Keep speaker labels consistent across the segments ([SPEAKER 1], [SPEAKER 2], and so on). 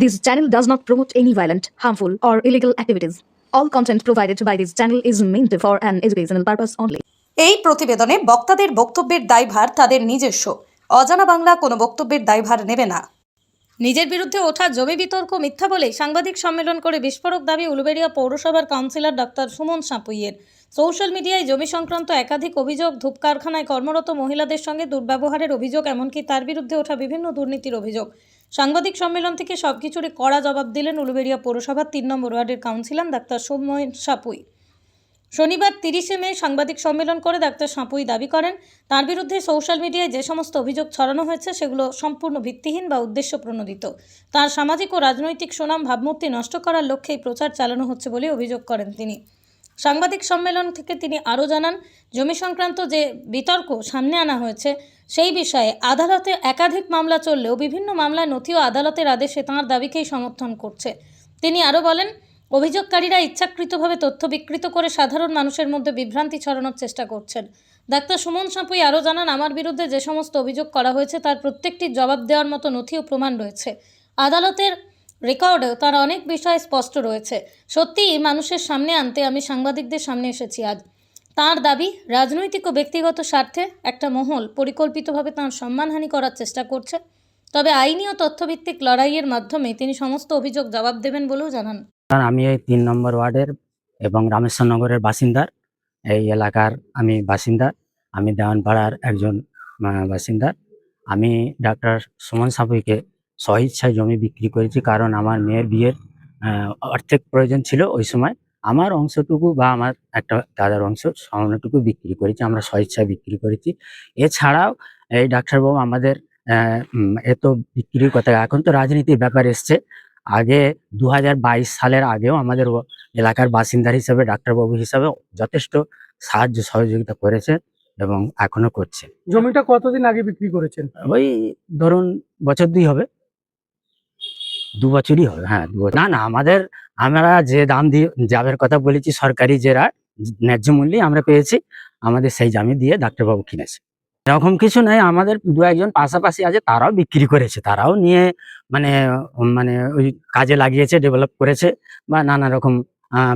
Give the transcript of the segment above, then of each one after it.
[SPEAKER 1] This channel does not promote any violent, harmful, or illegal activities. All content provided by this channel is meant for an educational purpose only.
[SPEAKER 2] এই প্রতিবেদনে বক্তাদের বক্তব্যের দায়ভার তাদের নিজস্ব। অজানা বাংলা কোনো বক্তব্যের দায়ভার নেবে না। নিজের বিরুদ্ধে ওঠা জমি বিতর্ক মিথ্যা বলেই সাংবাদিক সম্মেলন করে বিস্ফোরক দাবি উলুবেড়িয়া পৌরসভার কাউন্সিলর ডাক্তার সুমন সাঁপুইয়ের। সোশ্যাল মিডিয়ায় জমি সংক্রান্ত একাধিক অভিযোগ, ধূপ কারখানায় কর্মরত মহিলাদের সঙ্গে দুর্ব্যবহারের অভিযোগ, এমনকি তার বিরুদ্ধে ওঠা বিভিন্ন দুর্নীতির অভিযোগ। সাংবাদিক সম্মেলন থেকে সবকিছুরই কড়া জবাব দিলেন উলুবেড়িয়া পৌরসভার 3 নম্বর ওয়ার্ডের কাউন্সিলর ডাক্তার সুমন সাঁপুই। শনিবার 30শে মে সাংবাদিক সম্মেলন করে ডাক্তার সাঁপুই দাবি করেন, তার বিরুদ্ধে সোশ্যাল মিডিয়ায় যে সমস্ত অভিযোগ ছড়ানো হয়েছে সেগুলো সম্পূর্ণ ভিত্তিহীন বা উদ্দেশ্য প্রণোদিত। তার সামাজিক ও রাজনৈতিক সুনাম ভাবমূর্তি নষ্ট করার লক্ষ্যেই প্রচার চালানো হচ্ছে বলে অভিযোগ করেন তিনি। সাংবাদিক সম্মেলন থেকে তিনি আরও জানান, জমি সংক্রান্ত যে বিতর্ক সামনে আনা হয়েছে সেই বিষয়ে আদালতে একাধিক মামলা চললেও বিভিন্ন মামলার নথি ও আদালতের আদেশে তাঁর দাবিকেই সমর্থন করছে। তিনি আরও বলেন, অভিযোগকারীরা ইচ্ছাকৃতভাবে তথ্য বিকৃত করে সাধারণ মানুষের মধ্যে বিভ্রান্তি ছড়ানোর চেষ্টা করছেন। ডাক্তার সুমন সাঁপুই আরও জানান, আমার বিরুদ্ধে যে সমস্ত অভিযোগ করা হয়েছে তার প্রত্যেকটির জবাব দেওয়ার মতো নথি ও প্রমাণ রয়েছে। আদালতের রেকর্ডেও তার অনেক বিষয় স্পষ্ট রয়েছে। সত্যিই মানুষের সামনে আনতে আমি সাংবাদিকদের সামনে এসেছি আজ। তাঁর দাবি, রাজনৈতিক ও ব্যক্তিগত স্বার্থে একটা মহল পরিকল্পিতভাবে তাঁর সম্মানহানি করার চেষ্টা করছে। তবে আইনি ও তথ্যভিত্তিক লড়াইয়ের মাধ্যমে তিনি সমস্ত অভিযোগ জবাব দেবেন বলেও জানান।
[SPEAKER 3] আমি এই 3 নম্বর ওয়ার্ডের এবং রামেশ্বরনগরের বাসিন্দার, এই এলাকার আমি বাসিন্দা। আমি দেওয়ানপাড়ার একজন বাসিন্দা। আমি ডাক্তার সুমন সাঁপুইকে স্বইচ্ছায় জমি বিক্রি করেছি, কারণ আমার মেয়ের বিয়ের আর্থিক প্রয়োজন ছিল। ওই সময় আমার অংশটুকু বা আমার একটা দাদার অংশ সামান্যটুকু বিক্রি করেছি, আমরা স্বইচ্ছায় বিক্রি করেছি। এছাড়াও এই ডাক্তারবাবু আমাদের এ তো বিক্রির কথা, এখন তো রাজনীতির ব্যাপার এসছে। আগে 2022 সালের আগেও আমাদের এলাকার বাসিন্দা হিসেবে ডাক্তারবাবু হিসাবে যথেষ্ট সাহায্য সহযোগিতা করেছে এবং এখনো করছে।
[SPEAKER 4] জমিটা কতদিন আগে বিক্রি করেছেন?
[SPEAKER 3] ওই ধরুন বছর 2 হবে, 2 বছরই হবে। হ্যাঁ, 2 বছর। না, আমরা যে দাম দিয়ে যাবের কথা বলেছি, সরকারি যে ন্যায্য মূল্যে আমরা পেয়েছি, আমাদের সেই দামই দিয়ে ডাক্তারবাবু কিনেছে। এরকম কিছু নাই, আমাদের 2-1 পাশাপাশি আছে, তারাও বিক্রি করেছে, তারাও নিয়ে মানে মানে ওই কাজে লাগিয়েছে, ডেভেলপ করেছে বা নানা রকম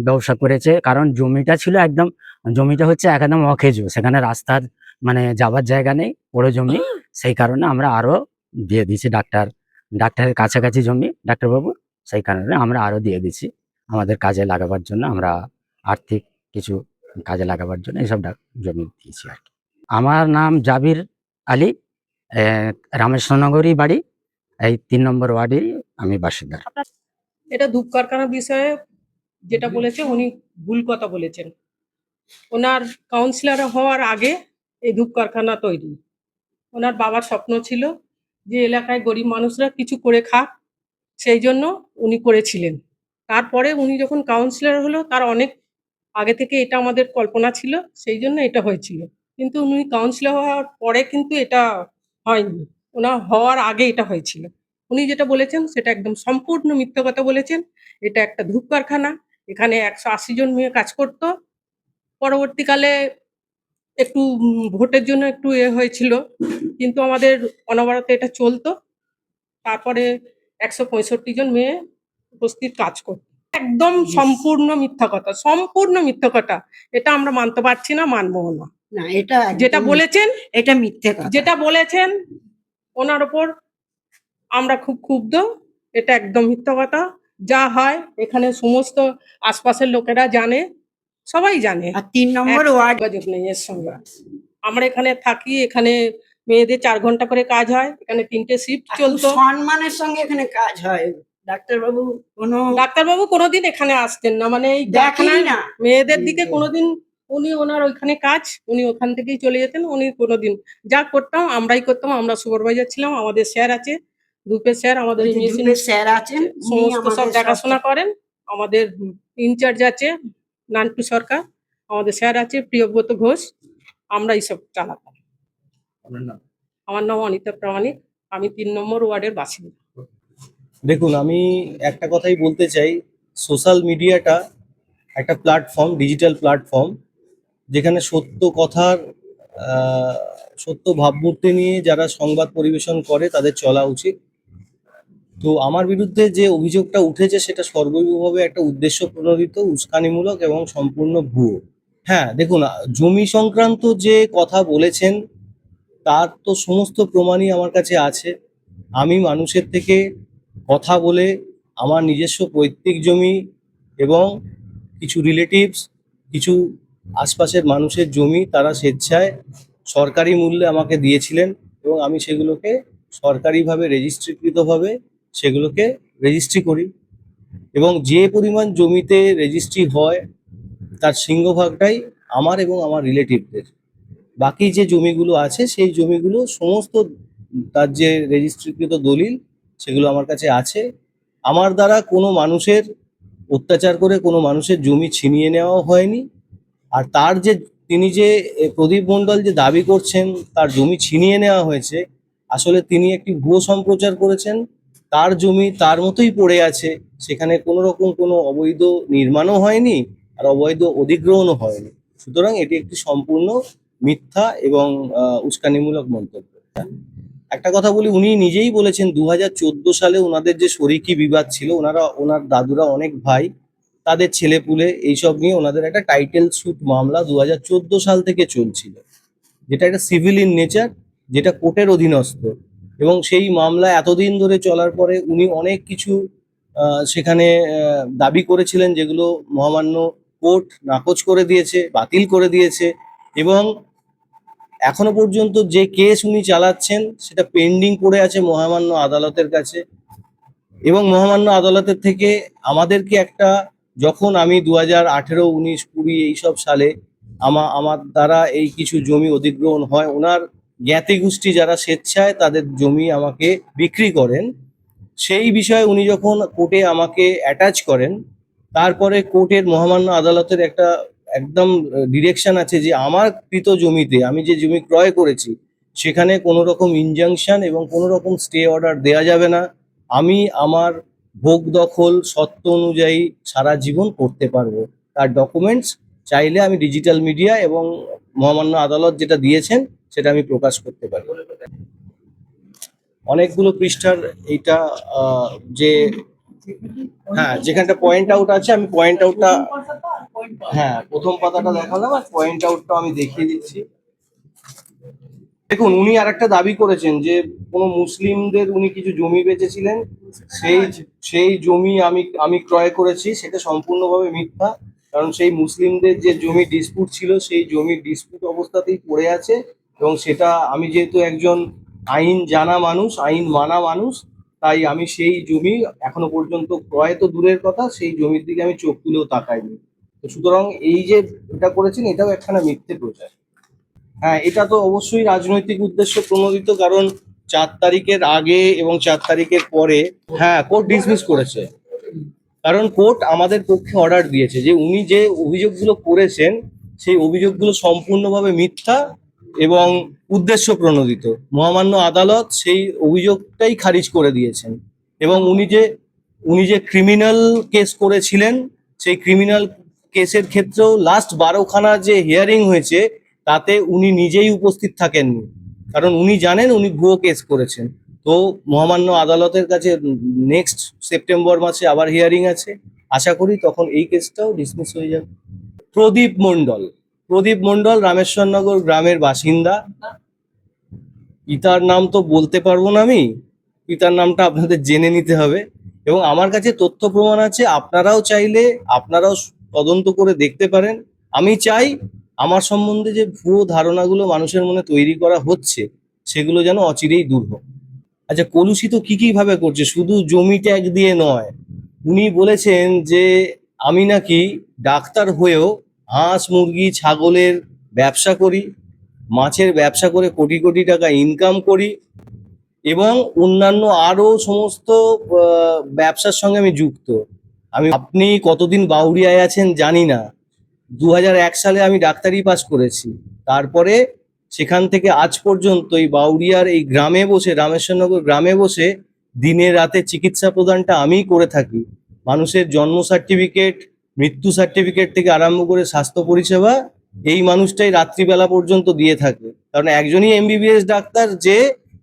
[SPEAKER 3] ব্যবসা করেছে। কারণ জমিটা হচ্ছে একদম অকেজো, সেখানে রাস্তার মানে যাবার জায়গা নেই, বড় জমি। সেই কারণে আমরা আরো দিয়ে দিয়েছি, ডাক্তারের কাছাকাছি জমি ডাক্তারবাবু, সেই কারণে আমরা আরো দিয়ে দিচ্ছি আমাদের কাজে লাগাবার জন্য, আমরা আর্থিক কিছু কাজে লাগাবার জন্য এইসব জমি দিয়েছি আর কি। আমার নাম জাবির আলী, রামেশ্বরনগরই বাড়ি, এই 3 নম্বর ওয়ার্ডেরই আমি বাসিন্দা।
[SPEAKER 5] এটা ধূপ কারখানার বিষয়ে যেটা বলেছে উনি ভুল কথা বলেছেন। ওনার কাউন্সিলর হওয়ার আগে এই ধূপ কারখানা তৈরি। ওনার বাবার স্বপ্ন ছিল যে এলাকায় গরিব মানুষরা কিছু করে খাক, সেই জন্য উনি করেছিলেন। তারপরে উনি যখন কাউন্সিলর হলো, তার অনেক আগে থেকে এটা আমাদের কল্পনা ছিল, সেই জন্য এটা হয়েছিল। কিন্তু উনি কাউন্সিলর হওয়ার পরে কিন্তু এটা হয়নি, ওনার হওয়ার আগে এটা হয়েছিল। উনি যেটা বলেছেন সেটা একদম সম্পূর্ণ মিথ্যা কথা বলেছেন। এটা একটা ধূপ কারখানা, এখানে 180 জন মেয়ে কাজ করত। পরবর্তীকালে একটু ভোটের জন্য একটু হয়েছিল, কিন্তু আমাদের অনবরত এটা চলতো। তারপরে 165 জন মেয়ে উপস্থিত কাজ করত। একদম সম্পূর্ণ মিথ্যা কথা, সম্পূর্ণ মিথ্যা কথা। এটা আমরা মানতে পারছি না, মানবো না।
[SPEAKER 6] না, এটা
[SPEAKER 5] যেটা বলেছেন,
[SPEAKER 6] এটা মিথ্যে কথা।
[SPEAKER 5] যেটা বলেছেন ওনার ওপর আমরা খুব ক্ষুব্ধ। এটা একদম মিথ্যা কথা। যা হয় এখানে সমস্ত আশপাশের লোকেরা জানে, সবাই জানে।
[SPEAKER 6] আর 3 নম্বর ওয়ার্ড
[SPEAKER 5] যোগাযোগ নেই এর সঙ্গে। আমরা এখানে থাকি, এখানে মেয়েদের 4 ঘন্টা করে কাজ হয়, এখানে 3টে শিফট চলতো।
[SPEAKER 6] সম্মানের সঙ্গে এখানে কাজ হয়।
[SPEAKER 5] ডাক্তারবাবু কোনোদিন এখানে আসতেন না, মানে এই
[SPEAKER 6] দেখেই না
[SPEAKER 5] মেয়েদের দিকে কোনোদিন। উনি ওনার ওইখানে কাজ, উনি ওখান থেকেই চলে যেতেন। উনি কোনোদিন যা করতাম আমরাই করতাম, আমরা সুপারভাইজার ছিলাম। আমাদের স্যার আছে, ধূপের স্যার, আমাদের
[SPEAKER 6] স্যার আছেন,
[SPEAKER 5] সমস্ত সব দেখাশোনা করেন। আমাদের ইনচার্জ আছে নান্টু সরকার, আমাদের স্যার আছে প্রিয়ব্রত ঘোষ, আমরা এইসব চালাতাম। আমার নাম অনিতা প্রামাণিক, আমি 3 নম্বর ওয়ার্ডের বাসিন্দা।
[SPEAKER 7] দেখুন, আমি একটা কথাই বলতে চাই, সোশ্যাল মিডিয়াটা একটা প্ল্যাটফর্ম, ডিজিটাল প্ল্যাটফর্ম, যেখানে সত্য কথার সত্য ভাবমূর্তি নিয়ে যারা সংবাদ পরিবেশন করে তাদের চলা উচিত। তো আমার বিরুদ্ধে যে অভিযোগটা উঠেছে সেটা সর্বৈবভাবে একটা উদ্দেশ্য প্রণোদিত, উস্কানিমূলক এবং সম্পূর্ণ ভুয়ো। হ্যাঁ দেখুন, জমি সংক্রান্ত যে কথা বলেছেন তার তো সমস্ত প্রমাণই আমার কাছে আছে। আমি মানুষের থেকে কথা বলে আমার নিজস্ব পৈতৃক জমি এবং কিছু রিলেটিভস, কিছু আশপাশের মানুষের জমি তারা স্বেচ্ছায় সরকারি মূল্যে আমাকে দিয়েছিলেন এবং আমি সেগুলোকে সরকারিভাবে রেজিস্ট্রিকৃতভাবে সেগুলোকে রেজিস্ট্রি করি এবং যে পরিমাণ জমিতে রেজিস্ট্রি হয় তার সিংহভাগটাই আমার এবং আমার রিলেটিভদের। বাকি যে জমিগুলো আছে সেই জমিগুলো সমস্ত তার যে রেজিস্ট্রিকৃত দলিল সেগুলো আমার কাছে আছে। আমার দ্বারা কোনো মানুষের অত্যাচার করে কোনো মানুষের জমি ছিনিয়ে নেওয়া হয়নি। আর তার যে তিনি যে প্রদীপ মণ্ডল যে দাবি করছেন তার জমি ছিনিয়ে নেওয়া হয়েছে, আসলে তিনি একটি ভুয়ো সম্প্রচার করেছেন। তার জমি তার মতোই পড়ে আছে, সেখানে কোনো রকম কোনো অবৈধ নির্মাণও হয়নি আর অবৈধ অধিগ্রহণও হয়নি। সুতরাং এটি একটি সম্পূর্ণ মিথ্যা এবং উস্কানিমূলক মন্তব্য। একটা কথা বলি, উনি নিজেই বলেছেন 2014 সালে ওনাদের যে শরিকি বিবাদ ছিল, ওনার দাদুরা অনেক ভাই, তাদের ছেলেপুলে এইসব নিয়ে ওনাদের একটা টাইটেল স্যুট মামলা 2014 সাল থেকে চলছিল, যেটা একটা সিভিল ইন নেচার, যেটা কোর্টের অধীনস্থ। এবং সেই মামলা এতদিন ধরে চলার পরে উনি অনেক কিছু সেখানে দাবি করেছিলেন, যেগুলো মহামান্য কোর্ট নাকচ করে দিয়েছে, বাতিল করে দিয়েছে। এবং এখনো পর্যন্ত যে কেস উনি চালাচ্ছেন সেটা পেন্ডিং পড়ে আছে মহামান্য আদালতের কাছে। এবং মহামান্য আদালতের থেকে আমাদেরকে একটা, যখন আমি 2018, 19, 20 এইসব সালে আমার দ্বারা এই কিছু জমি অধিগ্রহণ হয়, ওনার জ্ঞাতি গোষ্ঠী যারা স্বেচ্ছায় তাদের জমি আমাকে বিক্রি করেন, সেই বিষয়ে উনি যখন কোর্টে আমাকে অ্যাটাচ করেন, তারপরে কোর্টের মহামান্য আদালতের একটা একদম ডিরেকশন আছে যে আমার কৃত জমিতে, আমি যে জমি ক্রয় করেছি সেখানে কোনো রকম ইনজাংশন এবং কোনো রকম স্টে অর্ডার দেওয়া যাবে না। আমি আমার ভোগ দখল সত্ত্ব অনুযায়ী সারা জীবন করতে পারবো। তার ডকুমেন্টস চাইলে আমি ডিজিটাল মিডিয়া এবং মহামান্য আদালত যেটা দিয়েছেন সেটা আমি প্রকাশ করতে পারবো। অনেকগুলো পৃষ্ঠার এইটা যে, হ্যাঁ যেখানটা পয়েন্ট আউট আছে, আমি পয়েন্ট আউটটা, হ্যাঁ প্রথম পাতাটা দেখালাম আর পয়েন্ট আউটটা আমি দেখিয়ে দিচ্ছি। দেখুন, উনি আরেকটা দাবি করেছেন যে কোনো মুসলিমদের উনি কিছু জমি বেচেছিলেন, সেই জমি আমি ক্রয় করেছি। সেটা সম্পূর্ণভাবে মিথ্যা, কারণ সেই মুসলিমদের যে জমি ডিসপুট ছিল সেই জমি ডিসপুট অবস্থাতেই পড়ে আছে। এবং সেটা আমি যেহেতু একজন আইন জানা মানুষ, আইন মানা মানুষ, তাই আমি সেই জমি এখনো পর্যন্ত ক্রয় তো দূরের কথা, সেই জমির দিকে আমি চোখ তুলেও তাকাইনি। তো সুতরাং এই যে এটা করেছেন এটাও একখানা মিথ্যে প্রচার। হ্যাঁ, এটা তো অবশ্যই রাজনৈতিক উদ্দেশ্য প্রণোদিত, কারণ 4 তারিখের আগে এবং 4 তারিখের পরে, হ্যাঁ কোর্ট ডিসমিস করেছে। কারণ কোর্ট আমাদের পক্ষে অর্ডার দিয়েছে যে উনি যে অভিযোগগুলো করেছেন সেই অভিযোগগুলো সম্পূর্ণভাবে মিথ্যা এবং উদ্দেশ্য প্রণোদিত। মহামান্য আদালত সেই অভিযোগটাই খারিজ করে দিয়েছেন। এবং উনি যে ক্রিমিনাল কেস করেছিলেন, সেই ক্রিমিনাল কেসের ক্ষেত্রেও লাস্ট 12খানা যে হিয়ারিং হয়েছে তাতে উনি নিজেই উপস্থিত থাকেননি, কারণ উনি জানেন উনি ভুয়ো কেস করেছেন। তো মহামান্য আদালতের কাছে নেক্সট সেপ্টেম্বর মাসে আবার হিয়ারিং আছে, আশা করি তখন এই কেসটাও ডিসমিস হয়ে যাবে। প্রদীপ মণ্ডল রামেশ্বরনগর গ্রামের বাসিন্দা। পিতার নাম তো বলতে পারবো না, আমি পিতার নামটা আপনাদের জেনে নিতে হবে। এবং আমার কাছে তথ্য প্রমাণ আছে, আপনারাও চাইলে আপনারাও তদন্ত করে দেখতে পারেন। আমি চাই আমার সম্বন্ধে যে ভুয়ো ধারণাগুলো মানুষের মনে তৈরি করা হচ্ছে সেগুলো যেন অচিরেই দূর হোক। আচ্ছা, কলুষিত কি ভাবে করছে, শুধু জমি ট্যাগ দিয়ে নয়। উনি বলেছেন যে আমি নাকি ডাক্তার হয়েও হাঁস মুরগি ছাগলের ব্যবসা করি, মাছের ব্যবসা করে কোটি কোটি টাকা ইনকাম করি এবং অন্যান্য আরো সমস্ত ব্যবসার সঙ্গে আমি যুক্ত। আপনি কতদিন বাউরিয়ায় আছেন জানি না, 2001 সালে আমি ডাক্তারি পাস করেছি। তারপরে সেখান থেকে আজ পর্যন্ত এই বাউরিয়ার এই গ্রামে বসে, রামেশ্বরনগর গ্রামে বসে দিনে রাতে চিকিৎসা প্রদানটা আমিই করে থাকি। মানুষের জন্ম সার্টিফিকেট, মৃত্যু সার্টিফিকেট থেকে আরম্ভ করে স্বাস্থ্য পরিষেবা এই মানুষটাই রাত্রিবেলা পর্যন্ত দিয়ে থাকে, কারণ একজনই MBBS ডাক্তার যে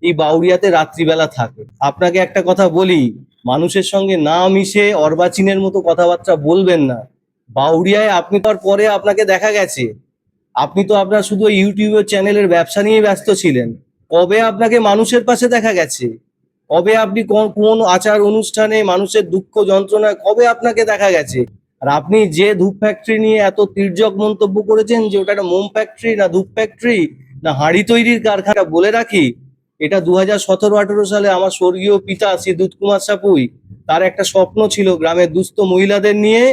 [SPEAKER 7] এই বাউরিয়াতে রাত্রিবেলা থাকে। আপনাকে একটা কথা বলি, মানুষের সঙ্গে না মিশে অর্বাচীনের মতো কথাবার্তা বলবেন না। বাউরিয়ায় আপনি তো আর পরে আপনাকে দেখা গেছে, আপনি তো আপনার শুধু ইউটিউবের চ্যানেলের ব্যবসা নিয়ে ব্যস্ত ছিলেন। কবে আপনাকে মানুষের পাশে দেখা গেছে? কবে আপনি কোন আচার অনুষ্ঠানে মানুষের দুঃখ যন্ত্রণায় কবে আপনাকে দেখা গেছে? আর আপনি যে ধূপ ফ্যাক্টরি নিয়ে এত তির্যক মন্তব্য করেছেন যে ওটা একটা মোম ফ্যাক্টরি না ধূপ ফ্যাক্টরি না হাঁড়ি তৈরির কারখানা, বলে রাখি এটা 2017-18 সালে আমার স্বর্গীয় পিতা সিদ্যুৎ কুমার সাপুই, তার একটা স্বপ্ন ছিল গ্রামের দুস্থ মহিলাদের নিয়ে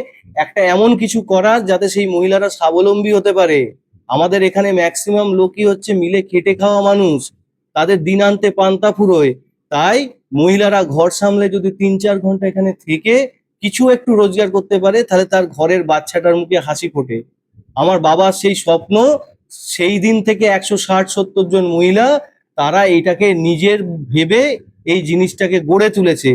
[SPEAKER 7] একটা এমন কিছু করার যাতে সেই মহিলারা স্বাবলম্বী হতে পারে। আমাদের এখানে ম্যাক্সিমাম লোকই হচ্ছে মিলে খেটে খাওয়া মানুষ, তাদের দিনান্তে পান্তা ফুরোয়। তাই মহিলারা ঘর সামলে যদি 3-4 ঘন্টা এখানে থেকে কিছু একটু রোজগার করতে পারে তাহলে তার ঘরের বাচ্চাটার মুখে হাসি ফোটে। আমার বাবার সেই স্বপ্ন, সেই দিন থেকে 160-70 জন মহিলা তারা এইটাকে নিজের ভেবে এই জিনিসটাকে গড়ে তুলেছে।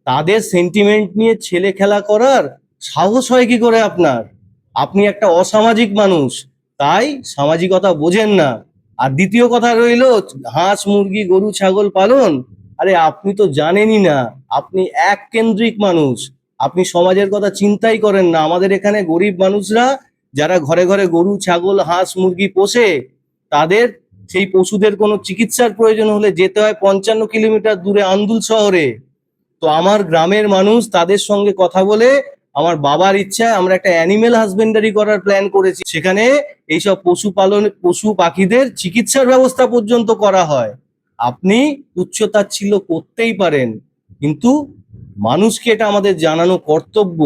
[SPEAKER 7] তাদের সেন্টিমেন্ট নিয়ে ছেলে খেলা করার সাহস হয় কি করে আপনার? আপনি একটা অসামাজিক মানুষ, তাই সামাজিকতা বোঝেন না। আর দ্বিতীয় কথা রইল হাঁস মুরগি গরু ছাগল পালন, আরে আপনি তো জানেনই না, আপনি এক কেন্দ্রিক মানুষ, আপনি সমাজের কথা চিন্তাই করেন না। আমাদের এখানে গরিব মানুষরা যারা ঘরে ঘরে গরু ছাগল হাঁস মুরগি পোষে, তাদের সেই পশুদের কোনো চিকিৎসার প্রয়োজন হলে যেতে হয় 55 কিলোমিটার দূরে আন্দুল শহরে। তো আমার গ্রামের মানুষ তাদের সঙ্গে কথা বলে আমার বাবার ইচ্ছায় আমরা একটা অ্যানিমেল হাজবেন্ডারি করার প্ল্যান করেছি, সেখানে এইসব পশুপালন পশু পাখিদের চিকিৎসার ব্যবস্থা পর্যন্ত করা হয়। আপনি তুচ্ছ-তাচ্ছিল্য করতেই পারেন, কিন্তু মানুষকে এটা আমাদের জানানো কর্তব্য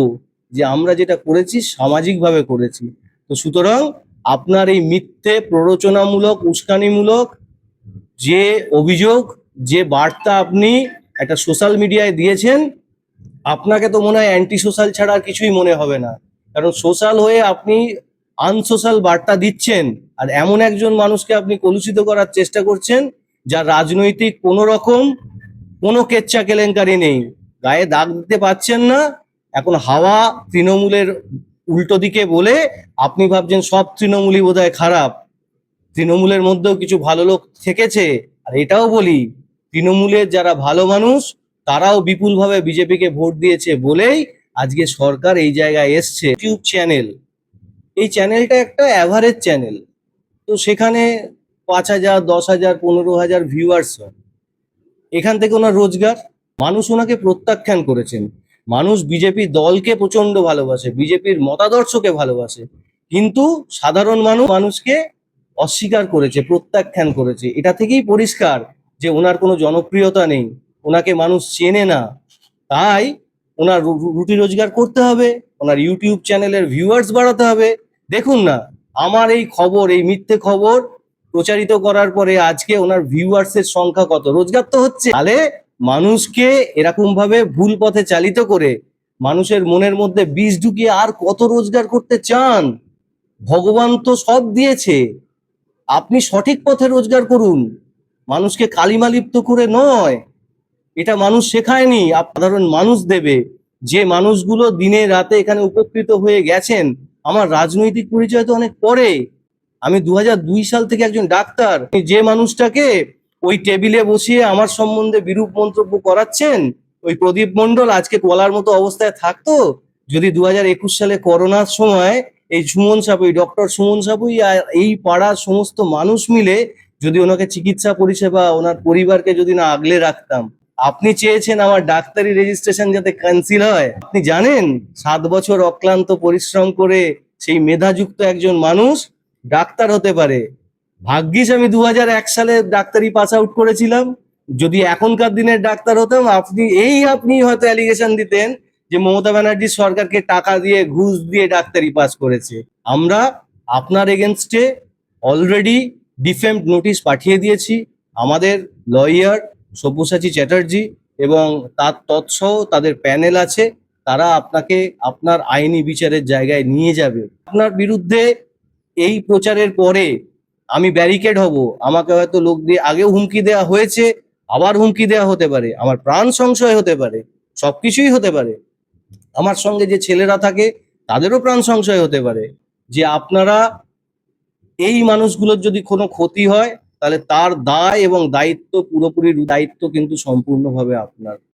[SPEAKER 7] যে আমরা যেটা করেছি সামাজিকভাবে করেছি। তো সুতরাং আপনার এই মিথ্যে প্ররোচনামূলক উস্কানিমূলক যে অভিযোগ, যে বার্তা আপনি একটা সোশ্যাল মিডিয়ায় দিয়েছেন, আপনাকে তো মনে হয় অ্যান্টি সোশ্যাল ছাড়া আর কিছুই মনে হবে না। কারণ সোশ্যাল হয়ে আপনি আনসোশ্যাল বার্তা দিচ্ছেন, আর এমন একজন মানুষকে আপনি কলুষিত করার চেষ্টা করছেন যার রাজনৈতিক কোনো কেচ্চা কেলেঙ্কারি নেই, গায়ে দাগ দিতে পারছেন না। এখন হাওয়া তৃণমূলের উল্টো দিকে বলে আপনি ভাবছেন সব তৃণমূলই বোধহয় খারাপ। তৃণমূলের মধ্যেও কিছু ভালো লোক থেকেছে। আর এটাও বলি, তৃণমূলের যারা ভালো মানুষ তারাও বিপুলভাবে বিজেপিকে ভোট দিয়েছে বলেই আজকে সরকার এই জায়গায় এসছে। ইউটিউব চ্যানেল, এই চ্যানেলটা একটা অ্যাভারেজ চ্যানেল, তো সেখানে 5,000 10,000 15,000 ভিউয়ার্স হয়। এখান থেকে ওনার রোজগার। মানুষ ওনাকে প্রত্যাখ্যান করেছেন, মানুষ বিজেপি দলকে প্রচন্ড ভালোবাসে, বিজেপির মতাদর্শকে ভালোবাসে, কিন্তু সাধারণ মানুষকে অস্বীকার করেছে, প্রত্যাখ্যান করেছে। এটা থেকেই পরিষ্কার যে ওনার কোনো জনপ্রিয়তা নেই, ওনাকে মানুষ চেনে না। তাই ওনার রুটি রোজগার করতে হবে, ওনার ইউটিউব চ্যানেলের ভিউয়ার্স বাড়াতে হবে। দেখুন না, আমার এই খবর, এই মিথ্যে খবর প্রচারিত করার পরে আজকে ওনার ভিউয়ার্সের সংখ্যা কত, রোজগার তো হচ্ছে। তাহলে মানুষকে এরকম ভাবে ভুল পথে চালিত করে মানুষের মনের মধ্যে বিষ ঢুকিয়ে আর কত রোজগার করতে চান? ভগবান তো সব দিয়েছে, আপনি সঠিক পথে রোজগার করুন, মানুষকে কালিমালিপ্ত করে নয়। এটা মানুষ শেখায়নি, সাধারণ মানুষ দেবে। যে মানুষগুলো দিনে রাতে এখানে উপকৃত হয়ে গেছেন, আমার রাজনৈতিক পরিচয় তো অনেক পরে। আমি 2002 সাল থেকে একজন ডাক্তার। যে মানুষটাকে ওই টেবিলে বসিয়ে আমার সম্বন্ধে বিরূপ মন্তব্য করাচ্ছেন, ওই প্রদীপ মণ্ডল আজকে কলার মতো অবস্থায় থাকতো যদি 2021 সালে করোনার সময় এই সুমন সাপুই, ডক্টর সুমন সাপুই আর এই পাড়ার সমস্ত মানুষ মিলে যদি ওনাকে চিকিৎসা পরিষেবা ওনার পরিবারকে যদি না আগলে রাখতাম। আপনি চেয়েছেন আমার ডাক্তারি রেজিস্ট্রেশন যাতে ক্যান্সেল হয়। আপনি জানেন 7 বছর অক্লান্ত পরিশ্রম করে সেই মেধাযুক্ত একজন মানুষ ডাক্তার হতে পারে। ভাগ্যিস আমি 2001 সালে ডাক্তারি পাস আউট করেছিলাম। যদি এখনকার দিনের ডাক্তার হতাম, আপনি হয়তো অ্যালিগেশন দিতেন যে মমতা ব্যানার্জি সরকারকে টাকা দিয়ে ঘুষ দিয়ে ডাক্তারি পাস করেছে। আমরা আপনার এগেনস্টে অলরেডি ডিফেমড নোটিশ পাঠিয়ে দিয়েছি। আমাদের লয়ার সব্যসাচী চ্যাটার্জি এবং তার তৎসহ তাদের প্যানেল আছে, তারা আপনাকে আপনার আইনি বিচারের জায়গায় নিয়ে যাবে। আপনার বিরুদ্ধে এই প্রচারের পরে আমি ব্যারিকেড হব, আমাকে হয়তো লোক দিয়ে আগেও হুমকি দেওয়া হয়েছে, আবার হুমকি দেওয়া হতে পারে, আমার প্রাণ সংশয় হতে পারে, সবকিছুই হতে পারে। আমার সঙ্গে যে ছেলেরা থাকে তাদেরও প্রাণ সংশয় হতে পারে। যে আপনারা এই মানুষগুলোর যদি কোনো ক্ষতি হয় তাহলে তার দায় এবং দায়িত্ব পুরোপুরি দায়িত্ব কিন্তু সম্পূর্ণভাবে আপনার।